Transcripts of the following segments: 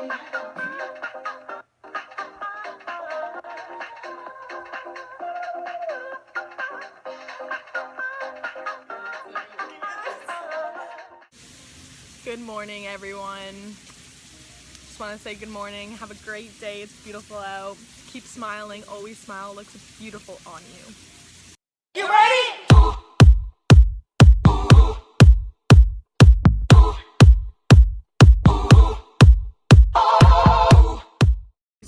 Good morning, everyone. Just want to say good morning. Have a great day. It's beautiful out. Keep smiling. Always smile. Looks beautiful on you. You ready?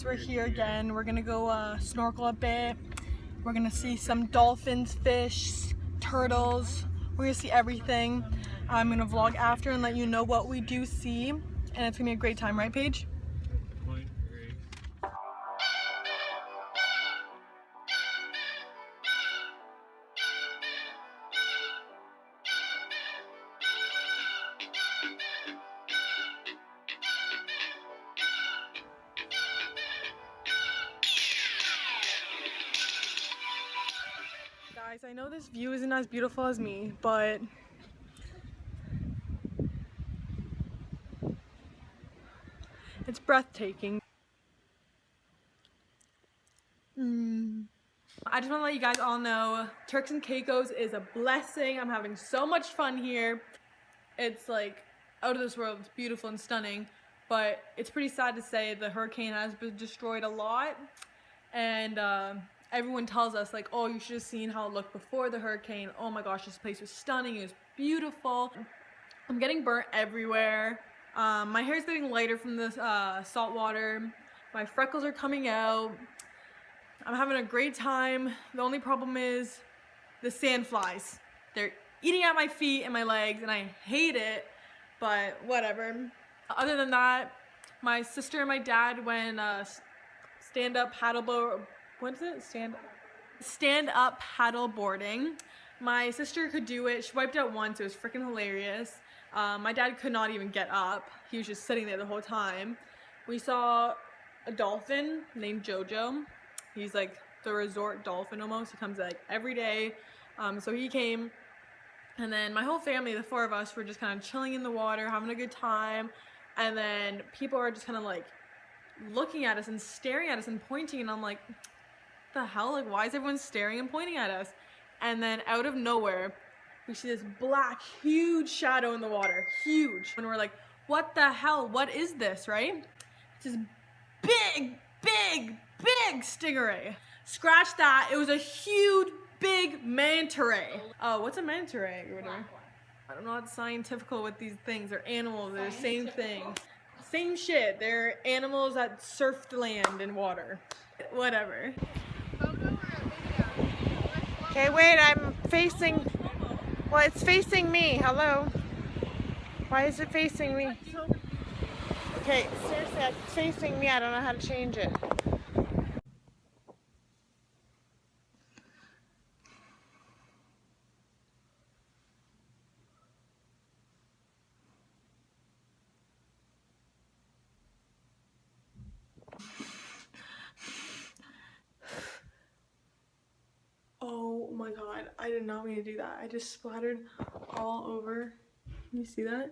We're here again. We're gonna go snorkel a bit. We're gonna see some dolphins, fish, turtles. We're gonna see everything. I'm gonna vlog after and let you know what we do see, and it's gonna be a great time, right, Paige? Guys, I know this view isn't as beautiful as me, but it's breathtaking. I just want to let you guys all know Turks and Caicos is a blessing. I'm having so much fun here. It's like out of this world. It's beautiful and stunning, but it's pretty sad to say the hurricane has been destroyed a lot, and everyone tells us like, oh, you should have seen how it looked before the hurricane. Oh my gosh, this place was stunning. It was beautiful. I'm getting burnt everywhere. My hair's getting lighter from the salt water. My freckles are coming out. I'm having a great time. The only problem is the sand flies. They're eating at my feet and my legs, and I hate it, but whatever. Other than that, my sister and my dad went stand-up paddleboard. What is it? Stand-up paddle boarding. My sister could do it. She wiped out once. It was freaking hilarious. My dad could not even get up. He was just sitting there the whole time. We saw a dolphin named Jojo. He's like the resort dolphin almost. He comes like every day. So he came, and then my whole family, the four of us, were just kind of chilling in the water, having a good time. And then people are just kind of like looking at us and staring at us and pointing, and I'm like, what the hell? Like, why is everyone staring and pointing at us? And then out of nowhere, we see this black, huge shadow in the water. Huge. And we're like, what the hell? What is this, right? It's this big, big, big stingray. Scratch that. It was a huge, big manta ray. Oh, what's a manta ray or whatever? I don't know what's scientific with these things. They're animals. They're the same thing. Same shit. They're animals that surf the land and water. Whatever. Okay, wait, I'm facing, well, it's facing me. Hello. Why is it facing me? Okay, seriously, it's facing me. I don't know how to change it. Oh my god, I did not mean to do that. I just splattered all over. Can you see that?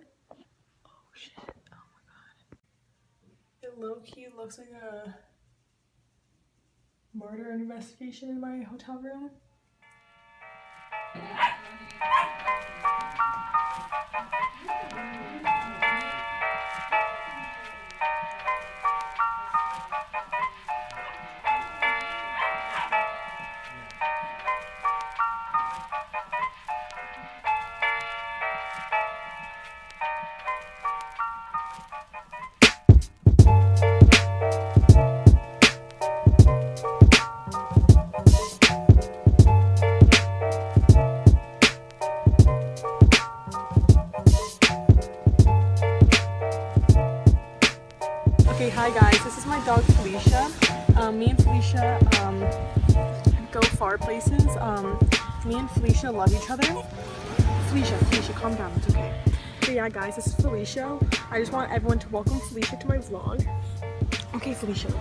Oh shit, oh my god. It low-key looks like a murder investigation in my hotel room. Okay, hi guys, this is my dog Felicia. Me and Felicia go far places. Me and Felicia love each other. Felicia, calm down, it's okay. But yeah guys, this is Felicia. I just want everyone to welcome Felicia to my vlog. Okay Felicia.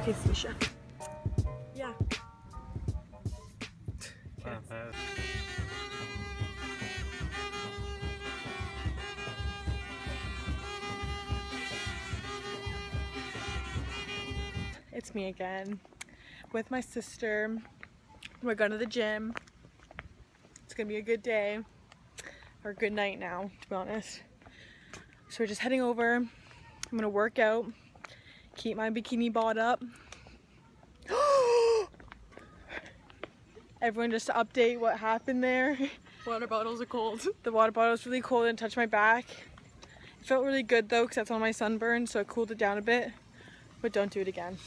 Yeah. it's me again with my sister. We're going to the gym. It's gonna be a good day, or a good night now, to be honest. So we're just heading over. I'm gonna work out, keep my bikini bod up. Everyone, just to update what happened there. Water bottles are cold. The water bottle was really cold and touched my back. It felt really good though, because that's on my sunburn, so it cooled it down a bit. But don't do it again.